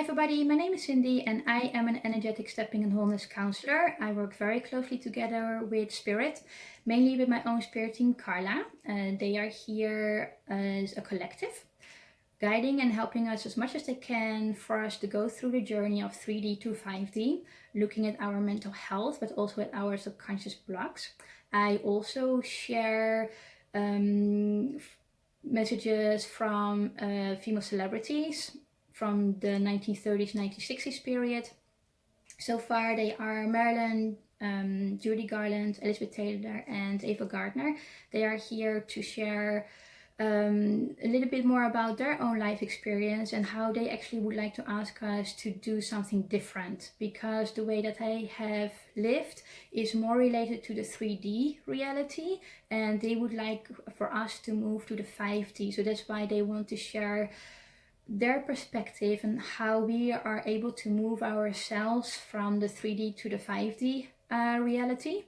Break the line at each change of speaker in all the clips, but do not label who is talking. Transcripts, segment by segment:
everybody, my name is Cindy and I am an energetic stepping and wholeness counselor. I work very closely together with Spirit, mainly with my own spirit team Carla. They are here as a collective, guiding and helping us as much as they can for us to go through the journey of 3D to 5D, looking at our mental health, but also at our subconscious blocks. I also share messages from female celebrities from the 1930s, 1960s period. So far they are Marilyn, Judy Garland, Elizabeth Taylor and Ava Gardner. They are here to share a little bit more about their own life experience and how they actually would like to ask us to do something different, because the way that they have lived is more related to the 3D reality and they would like for us to move to the 5D. So that's why they want to share their perspective and how we are able to move ourselves from the 3D to the 5D reality.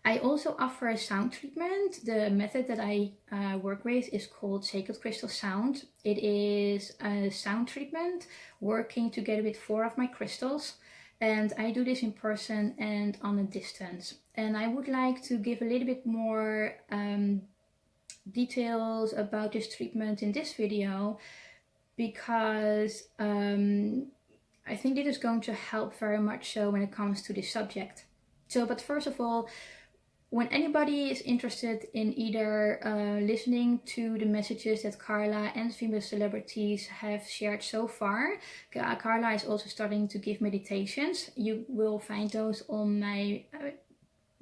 I also offer a sound treatment. The method that I work with is called Sacred Crystal Sound. It is a sound treatment working together with 4 of my crystals, and I do this in person and on a distance. And I would like to give a little bit more details about this treatment in this video, because I think it is going to help very much so when it comes to this subject. But first of all, when anybody is interested in either listening to the messages that Carla and female celebrities have shared so far, Carla is also starting to give meditations. You will find those on my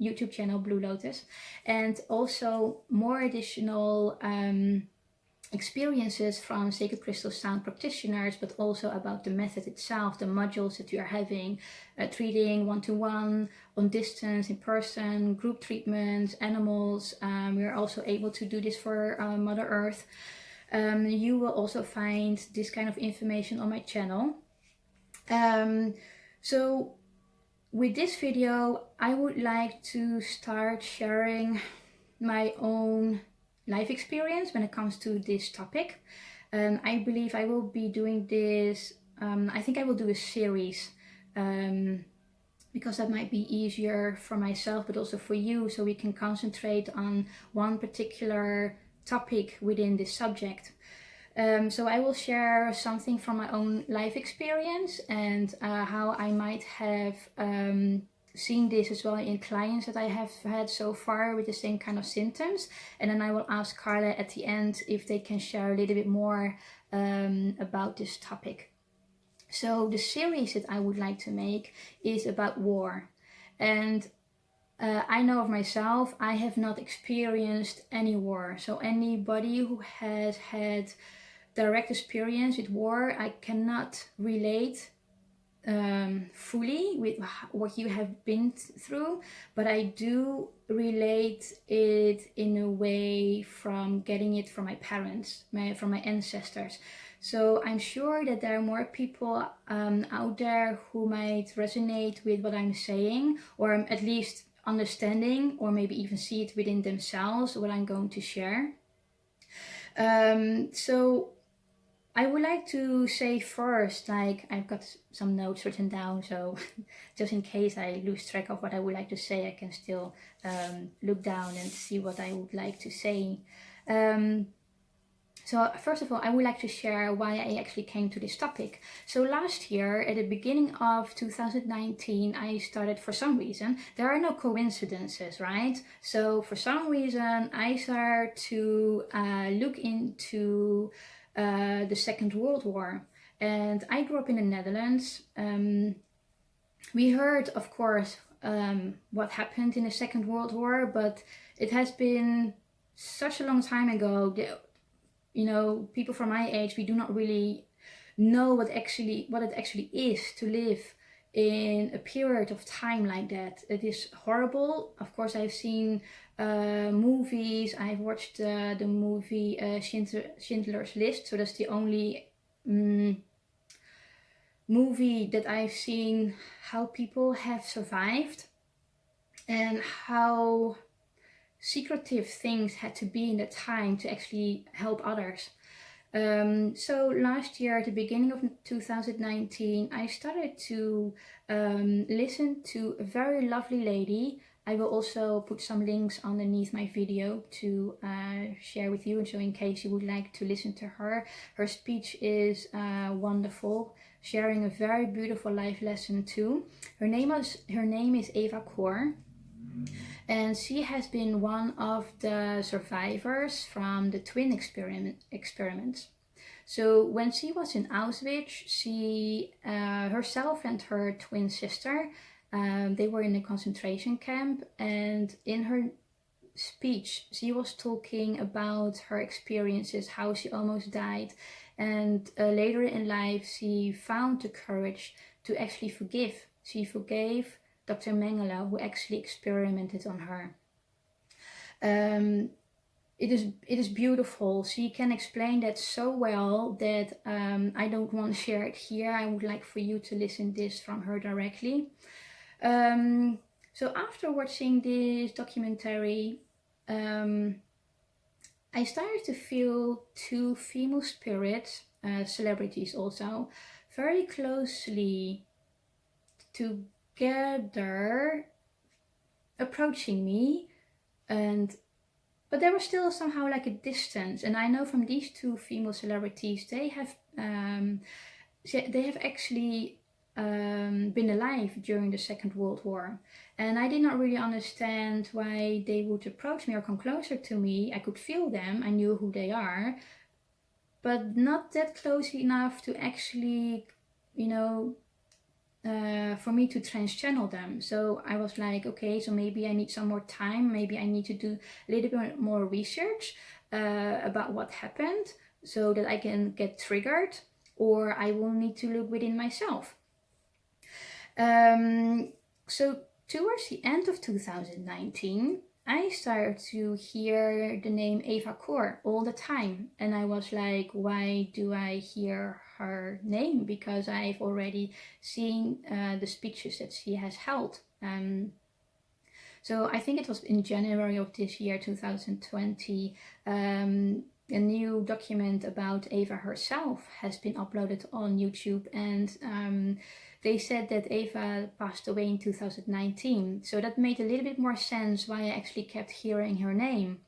YouTube channel, Blue Lotus, and also more additional experiences from Sacred Crystal Sound practitioners, but also about the method itself, the modules that you are having, treating one-to-one, on distance, in person, group treatments, animals. We are also able to do this for Mother Earth. You will also find this kind of information on my channel. So with this video, I would like to start sharing my own life experience when it comes to this topic. I believe I will be doing this, I think I will do a series, because that might be easier for myself but also for you, so we can concentrate on one particular topic within this subject. So I will share something from my own life experience and how I might have seen this as well in clients that I have had so far with the same kind of symptoms. And then I will ask Carla at the end if they can share a little bit more about this topic. So the series that I would like to make is about war. And I know of myself, I have not experienced any war. So anybody who has had direct experience with war, I cannot relate fully with what you have been through, but I do relate it in a way from getting it from my parents, from my ancestors. So I'm sure that there are more people out there who might resonate with what I'm saying, or at least understanding, or maybe even see it within themselves, what I'm going to share. So I would like to say first, like, I've got some notes written down, so just in case I lose track of what I would like to say, I can still look down and see what I would like to say. So first of all, I would like to share why I actually came to this topic. So last year, at the beginning of 2019, I started, for some reason, there are no coincidences, right? So for some reason, I started to look into the Second World War. And I grew up in the Netherlands. We heard, of course, what happened in the Second World War, but it has been such a long time ago that, you know, people from my age, we do not really know what it actually is to live in a period of time like that. It is horrible. Of course, I've seen movies. I've watched the movie Schindler's List, so that's the only movie that I've seen how people have survived and how secretive things had to be in that time to actually help others. So last year, at the beginning of 2019, I started to listen to a very lovely lady. I will also put some links underneath my video to share with you, and so in case you would like to listen to her. Her speech is wonderful, sharing a very beautiful life lesson too. Her name is Eva Kor, and she has been one of the survivors from the twin experiments. So when she was in Auschwitz, she herself and her twin sister, they were in a concentration camp, and in her speech she was talking about her experiences, how she almost died, and later in life she found the courage to actually forgive. She forgave Dr. Mengele, who actually experimented on her. It is beautiful. She can explain that so well that I don't want to share it here. I would like for you to listen this from her directly. So after watching this documentary, I started to feel two female spirits, celebrities also, very closely together approaching me, but there was still somehow like a distance. And I know from these two female celebrities, they have actually been alive during the Second World War, and I did not really understand why they would approach me or come closer to me. I could feel them, I knew who they are, but not that close enough to actually, for me to trans-channel them. So I was like, okay, so maybe I need some more time, maybe I need to do a little bit more research about what happened so that I can get triggered, or I will need to look within myself. So towards the end of 2019, I started to hear the name Eva Kor all the time, and I was like, why do I hear her name? Because I've already seen the speeches that she has held. So I think it was in January of this year, 2020, a new document about Eva herself has been uploaded on YouTube, and they said that Eva passed away in 2019. So that made a little bit more sense why I actually kept hearing her name.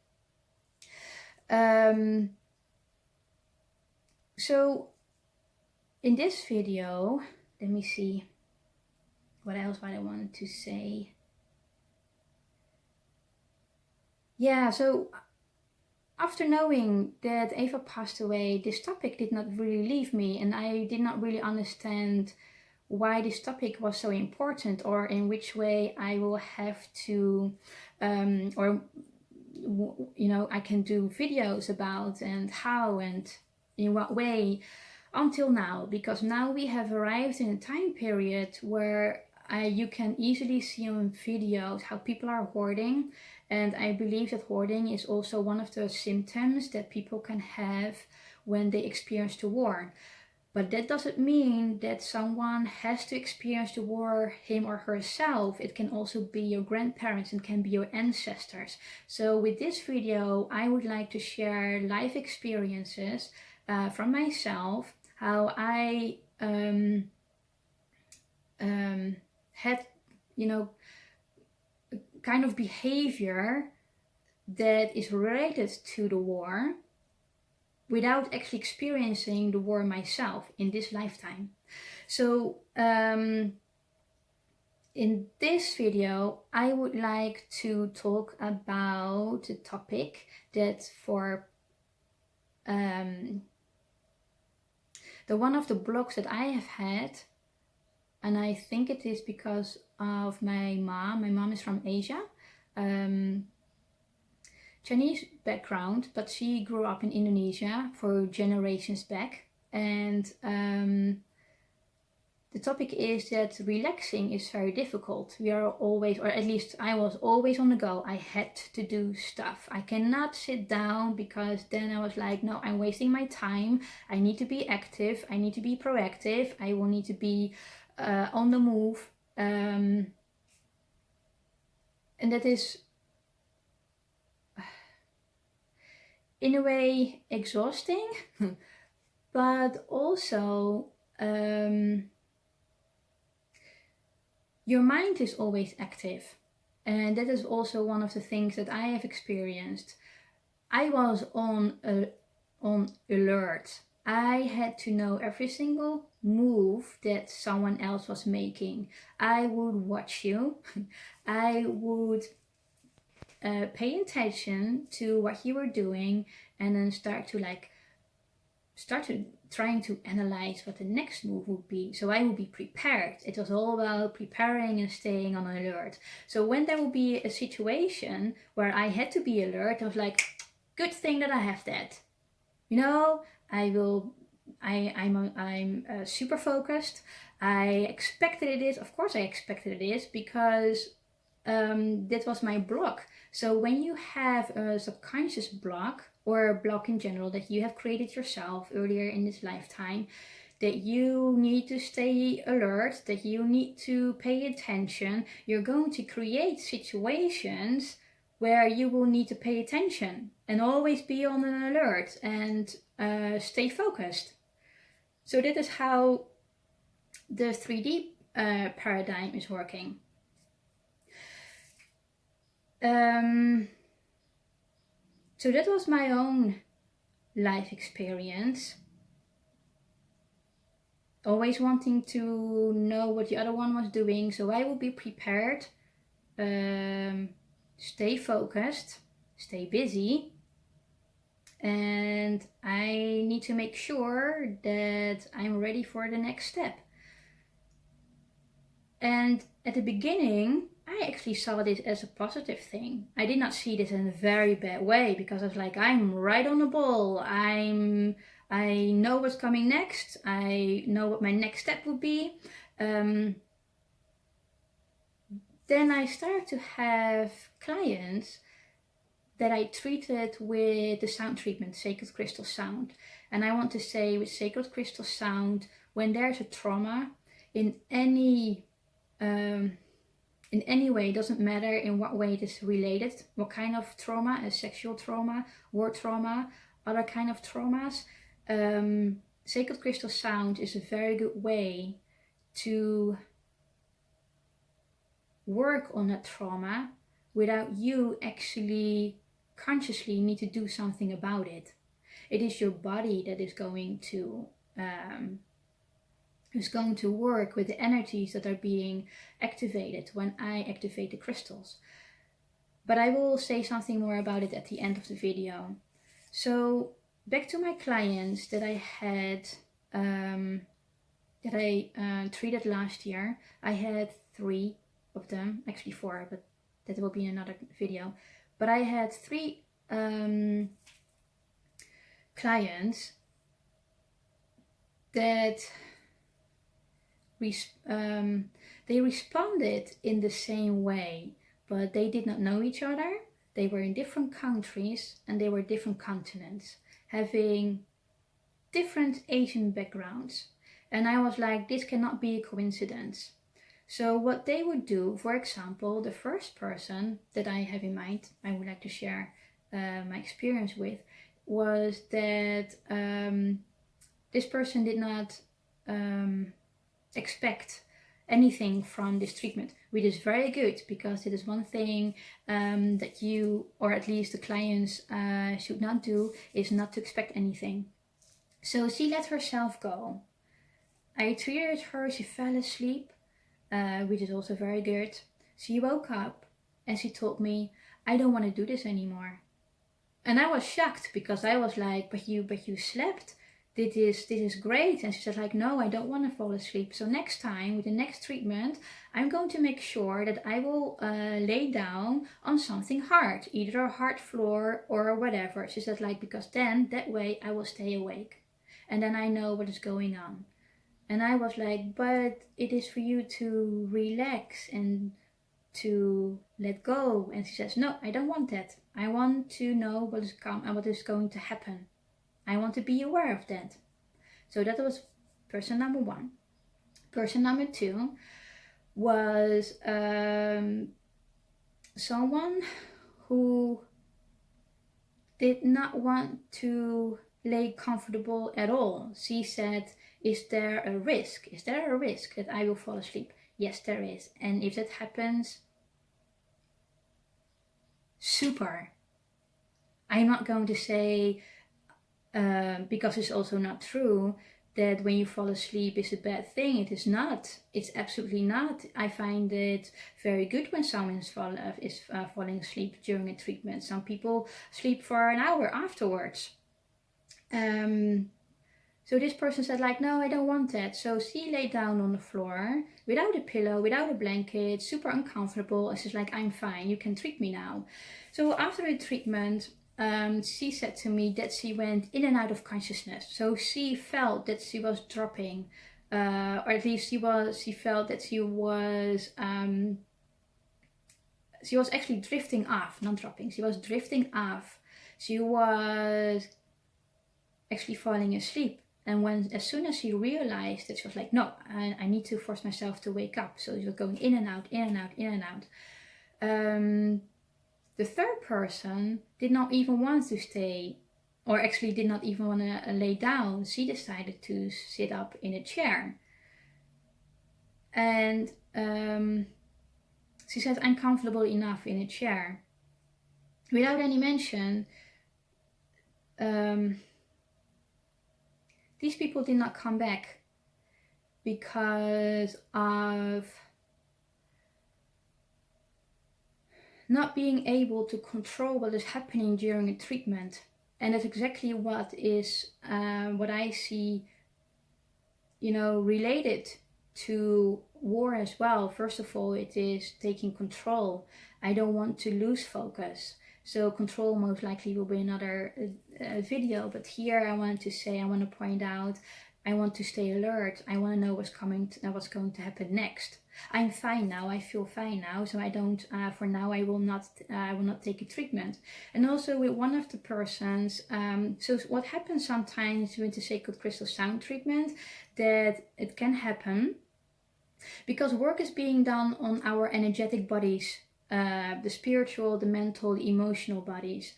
So in this video, let me see what else I wanted to say. Yeah, so after knowing that Eva passed away, this topic did not really leave me, and I did not really understand why this topic was so important, or in which way I will have to, I can do videos about, and how and in what way, until now. Because now we have arrived in a time period where you can easily see on videos how people are hoarding, and I believe that hoarding is also one of the symptoms that people can have when they experience the war. But that doesn't mean that someone has to experience the war him or herself. It can also be your grandparents and can be your ancestors. So with this video, I would like to share life experiences from myself, how I had, kind of behavior that is related to the war without actually experiencing the war myself in this lifetime. So in this video, I would like to talk about a topic that for the one of the blocks that I have had, and I think it is because of my mom. My mom is from Asia, Chinese background, but she grew up in Indonesia for generations back. And the topic is that relaxing is very difficult. We are always, or at least I was always on the go. I had to do stuff. I cannot sit down, because then I was like, no, I'm wasting my time. I need to be active. I need to be proactive. I will need to be on the move. And that is in a way exhausting, but also your mind is always active. And that is also one of the things that I have experienced. I was on alert. I had to know every single move that someone else was making. I would watch you. I would pay attention to what you were doing, and then start to trying to analyze what the next move would be. So I would be prepared. It was all about preparing and staying on alert. So when there would be a situation where I had to be alert, I was like, good thing that I have that. You know, I'm super focused. I expected it is. Of course I expected it is, because that was my block. So when you have a subconscious block, or a block in general that you have created yourself earlier in this lifetime, that you need to stay alert, that you need to pay attention, you're going to create situations where you will need to pay attention and always be on an alert and stay focused. So that is how the 3D paradigm is working. So that was my own life experience. Always wanting to know what the other one was doing, so I will be prepared, stay focused, stay busy, and I need to make sure that I'm ready for the next step. And at the beginning, I actually saw this as a positive thing. I did not see this in a very bad way, because I was like, I'm right on the ball. I know what's coming next. I know what my next step would be. Then I started to have clients that I treated with the sound treatment, Sacred Crystal Sound. And I want to say, with Sacred Crystal Sound, when there's a trauma in any way, doesn't matter in what way it is related, what kind of trauma, a sexual trauma, war trauma, other kind of traumas, Sacred Crystal Sound is a very good way to work on that trauma without you actually consciously need to do something about it. It is your body that is going to work with the energies that are being activated when I activate the crystals. But I will say something more about it at the end of the video. So back to my clients that I had, treated last year. I had 3 of them, actually 4, but that will be in another video. But I had 3 clients that they responded in the same way, but they did not know each other. They were in different countries and they were different continents, having different Asian backgrounds. And I was like, this cannot be a coincidence. So what they would do, for example, the first person that I have in mind, I would like to share my experience with, was that this person did not expect anything from this treatment, which is very good, because it is one thing that you, or at least the clients, should not do, is not to expect anything. So she let herself go. I treated her, she fell asleep, which is also very good. She woke up and she told me, I don't want to do this anymore. And I was shocked, because I was like, but you slept. This is great. And she said like, no, I don't want to fall asleep. So next time, with the next treatment, I'm going to make sure that I will lay down on something hard, either a hard floor or whatever. She said like, because then that way I will stay awake. And then I know what is going on. And I was like, but it is for you to relax and to let go. And she says, no, I don't want that. I want to know what is going to happen. I want to be aware of that. So that was person number 1. Person number 2 was someone who did not want to lay comfortable at all. She said, is there a risk? Is there a risk that I will fall asleep? Yes, there is. And if that happens, super. I'm not going to say, because it's also not true, that when you fall asleep is a bad thing. It is not. It's absolutely not. I find it very good when someone is falling asleep during a treatment. Some people sleep for an hour afterwards. So this person said like, no, I don't want that. So she lay down on the floor without a pillow, without a blanket, super uncomfortable. And she's like, I'm fine, you can treat me now. So after the treatment, she said to me that she went in and out of consciousness. So she felt that she was dropping, or at least she felt that she was actually drifting off, not dropping. She was drifting off. She was actually falling asleep. And as soon as she realized that, she was like, no, I need to force myself to wake up. So she was going in and out, in and out, in and out. The third person did not even want to stay, or actually did not even want to lay down. She decided to sit up in a chair. And she said, I'm comfortable enough in a chair. Without any mention, these people did not come back because of not being able to control what is happening during a treatment. And that's exactly what I see, related to war as well. First of all, it is taking control. I don't want to lose focus. So control most likely will be another video. But here I want to point out, I want to stay alert. I want to know what's going to happen next. I'm fine now. I feel fine now. So I don't. For now, I will not take a treatment. And also with one of the persons. So what happens sometimes with the sacred crystal sound treatment, that it can happen because work is being done on our energetic bodies, the spiritual, the mental, the emotional bodies.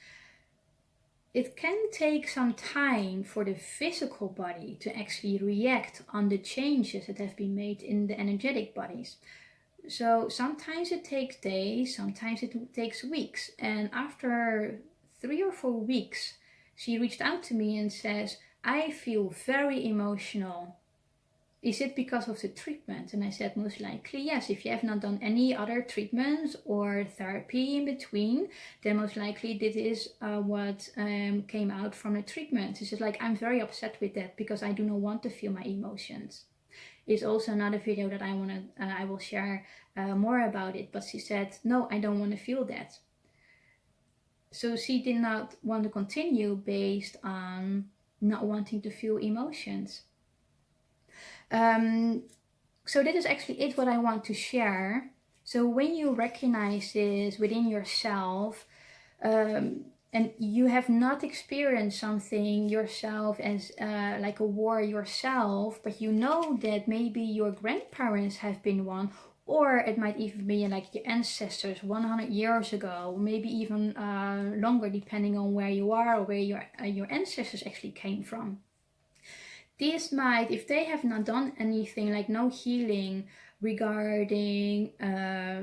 It can take some time for the physical body to actually react on the changes that have been made in the energetic bodies. So sometimes it takes days, sometimes it takes weeks. And after 3 or 4 weeks, she reached out to me and says, I feel very emotional. Is it because of the treatment? And I said, most likely yes. If you have not done any other treatments or therapy in between, then most likely this is what came out from the treatment. She said, like, I'm very upset with that because I do not want to feel my emotions. It's also another video that I will share more about it. But she said, no, I don't want to feel that. So she did not want to continue based on not wanting to feel emotions. So that is actually it what I want to share. So when you recognize this within yourself, and you have not experienced something yourself as like a war yourself, but you know that maybe your grandparents have been one, or it might even be like your ancestors 100 years ago, maybe even longer, depending on where you are or where your ancestors actually came from. These might, if they have not done anything, like no healing regarding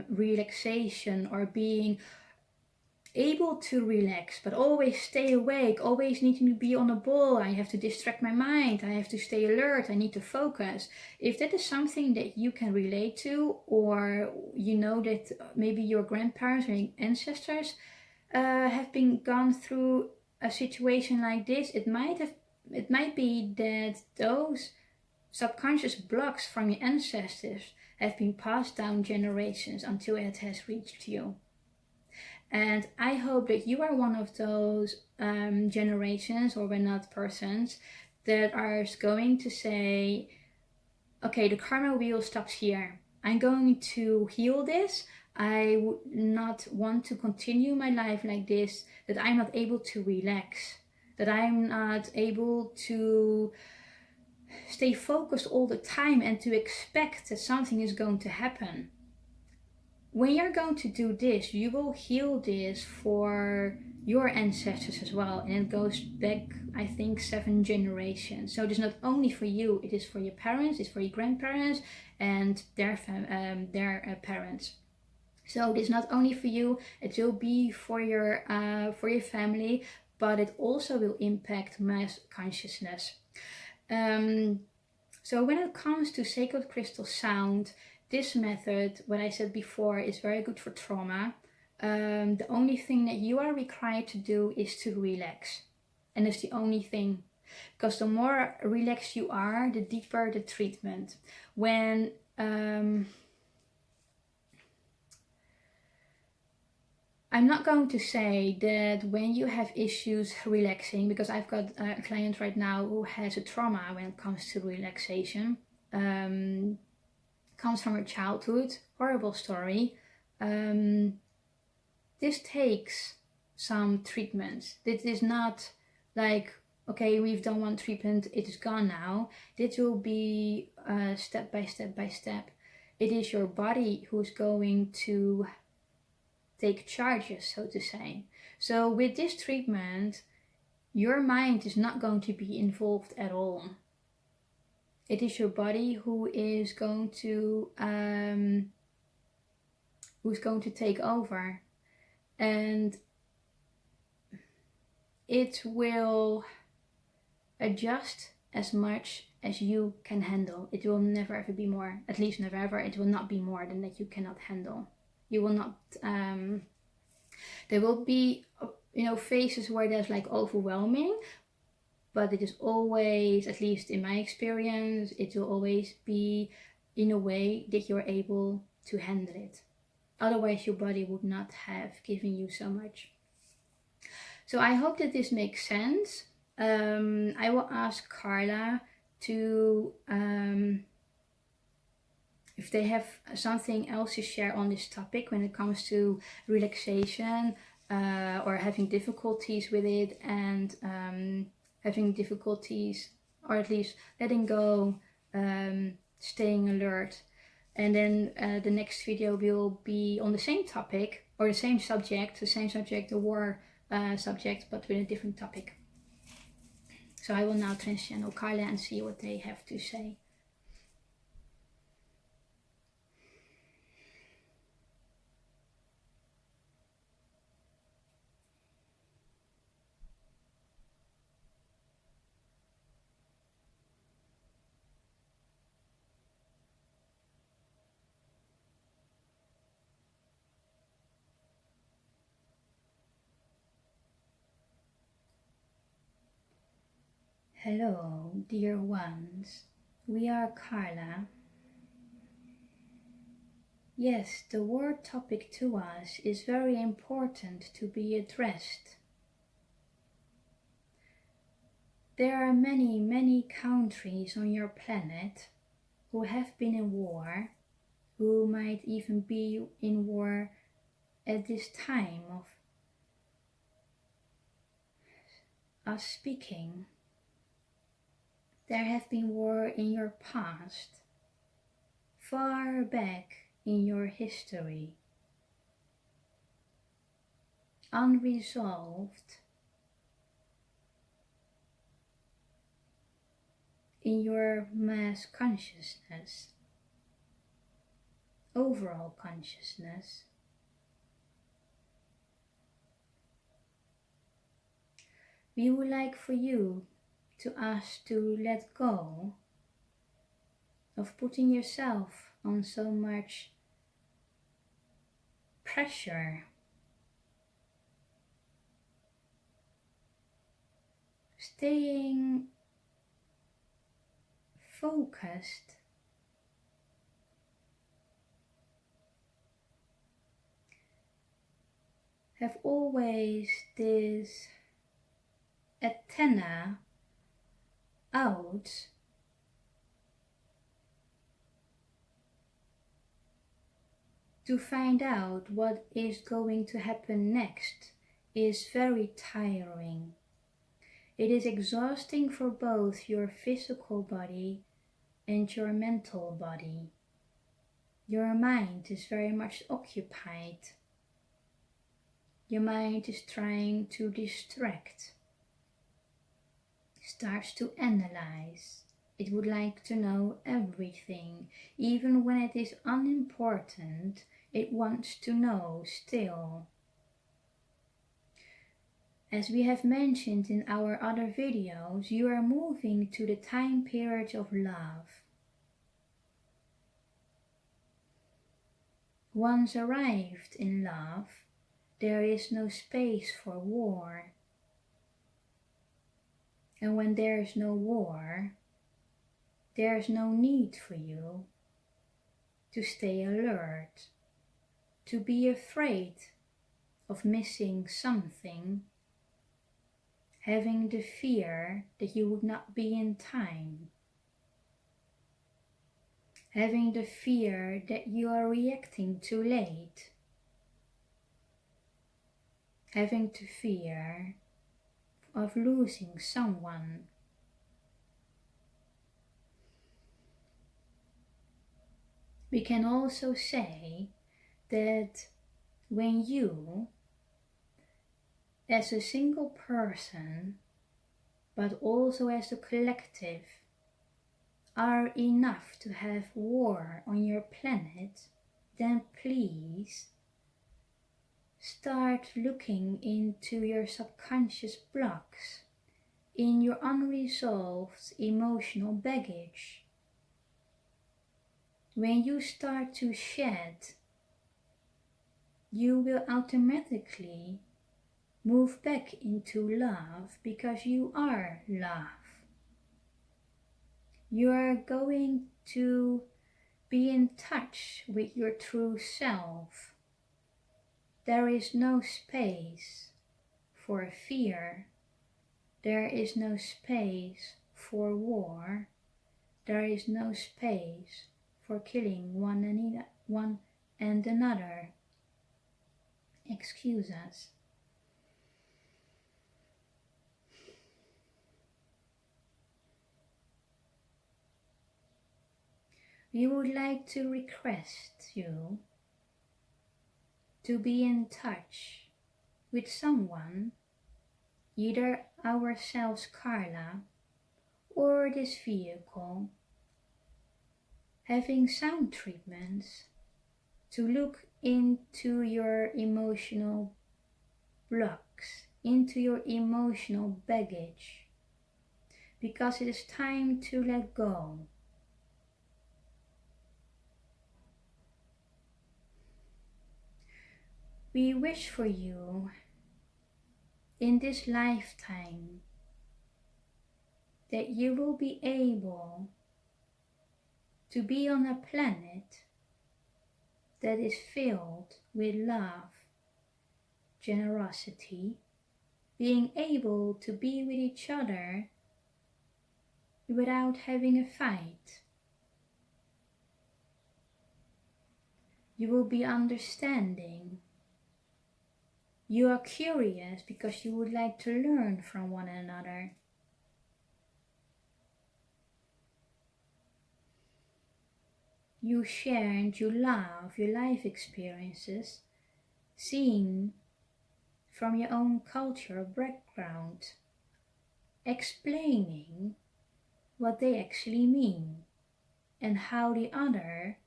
relaxation or being able to relax, but always stay awake, always needing to be on the ball, I have to distract my mind, I have to stay alert, I need to focus. If that is something that you can relate to, or you know that maybe your grandparents or ancestors have been gone through a situation like this, it might be that those subconscious blocks from your ancestors have been passed down generations until it has reached you. And I hope that you are one of those generations, or when not persons, that are going to say, okay, the karma wheel stops here. I'm going to heal this. I would not want to continue my life like this, that I'm not able to relax, that I'm not able to stay focused all the time and to expect that something is going to happen. when you're going to do this, you will heal this for your ancestors as well, and it goes back, I think, 7 generations. So it's not only for you, it is for your parents, it's for your grandparents and their parents. So it's not only for you, it will be for your family, but it also will impact mass consciousness. So when it comes to sacred crystal sound, this method, what I said before, is very good for trauma. The only thing that you are required to do is to relax. And that's the only thing. Because the more relaxed you are, the deeper the treatment. When I'm not going to say that when you have issues relaxing, because I've got a client right now who has a trauma when it comes to relaxation. Comes from her childhood, horrible story. This takes some treatment. This is not like, okay, we've done one treatment, it is gone now. This will be step by step by step. It is your body who's going to take charges, so to say. So with this treatment, your mind is not going to be involved at all. It is your body who is going to take over, and it will adjust as much as you can handle. It will never ever be more, at least never ever, it will not be more than that you cannot handle. You will not, there will be, phases where there's like overwhelming, but it is always, at least in my experience, it will always be in a way that you're able to handle it. Otherwise your body would not have given you so much. So I hope that this makes sense. I will ask Carla to, if they have something else to share on this topic when it comes to relaxation, or having difficulties with it, and having difficulties, or at least letting go, staying alert. And then the next video will be on the same topic, or the same subject, the war subject, but with a different topic. So I will now transchannel Carla and see what they have to say. Hello, dear ones. We are Carla. Yes, the war topic to us is very important to be addressed. There are many, many countries on your planet who have been in war, who might even be in war at this time of us speaking. There have been war in your past, far back in your history, unresolved in your mass consciousness, overall consciousness. We would like for you to ask to let go of putting yourself on so much pressure. Staying focused have always this antenna out to find out what is going to happen next is very tiring. It is exhausting for both your physical body and your mental body. Your mind is very much occupied. Your mind is trying to distract, starts to analyze. It would like to know everything, even when it is unimportant, it wants to know still. As we have mentioned in our other videos, you are moving to the time period of love. Once arrived in love, there is no space for war. And when there is no war, there is no need for you to stay alert, to be afraid of missing something, having the fear that you would not be in time, having the fear that you are reacting too late, having the fear of losing someone. We can also say that when you, as a single person, but also as a collective, are enough to have war on your planet, then please start looking into your subconscious blocks, in your unresolved emotional baggage. When you start to shed, you will automatically move back into love because you are love. You are going to be in touch with your true self. There is no space for fear. There is no space for war. There is no space for killing one and another. Excuse us. We would like to request you to be in touch with someone, either ourselves, Carla, or this vehicle, having sound treatments to look into your emotional blocks, into your emotional baggage, because it is time to let go. We wish for you in this lifetime that you will be able to be on a planet that is filled with love, generosity, being able to be with each other without having a fight. You will be understanding. You are curious because you would like to learn from one another. You share and you love your life experiences, seen from your own culture or background, explaining what they actually mean and how the other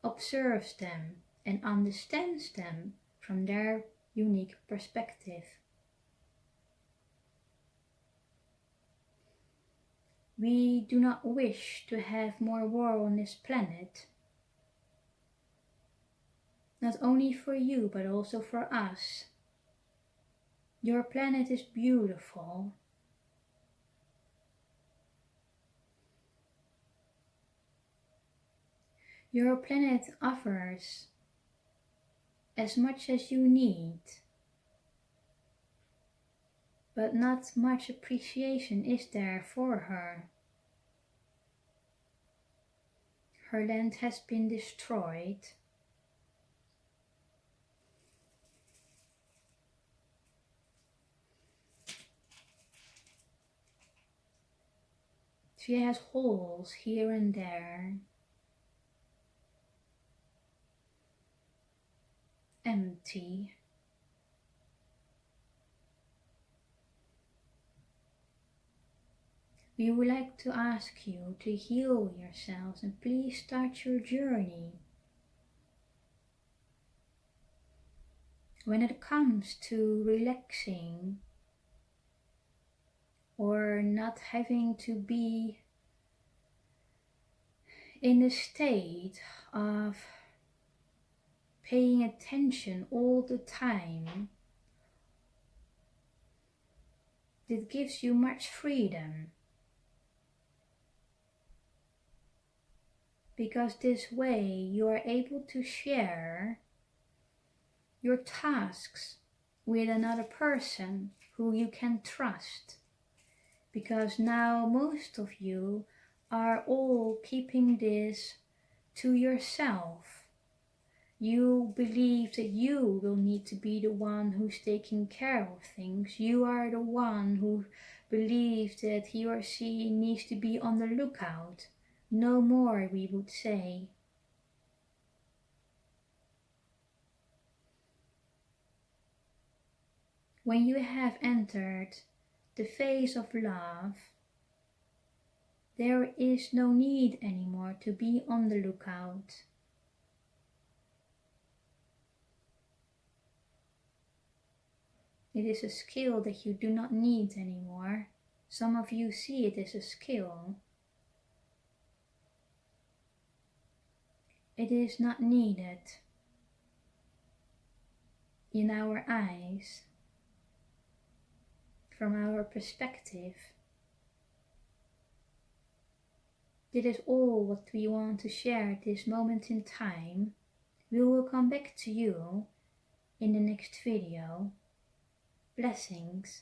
observes them and understands them from their unique perspective. We do not wish to have more war on this planet, not only for you but also for us. Your planet is beautiful. Your planet offers as much as you need, but not much appreciation is there for her. Her land has been destroyed. She has holes here and there. empty. We would like to ask you to heal yourselves and please start your journey. When it comes to relaxing or not having to be in a state of paying attention all the time, it gives you much freedom. Because this way you are able to share your tasks with another person who you can trust. Because now most of you are all keeping this to yourself. You believe that you will need to be the one who's taking care of things. You are the one who believes that he or she needs to be on the lookout. No more, we would say. When you have entered the phase of love, there is no need anymore to be on the lookout. It is a skill that you do not need anymore. Some of you see it as a skill. It is not needed in our eyes, from our perspective. This is all what we want to share at this moment in time. We will come back to you in the next video. Blessings.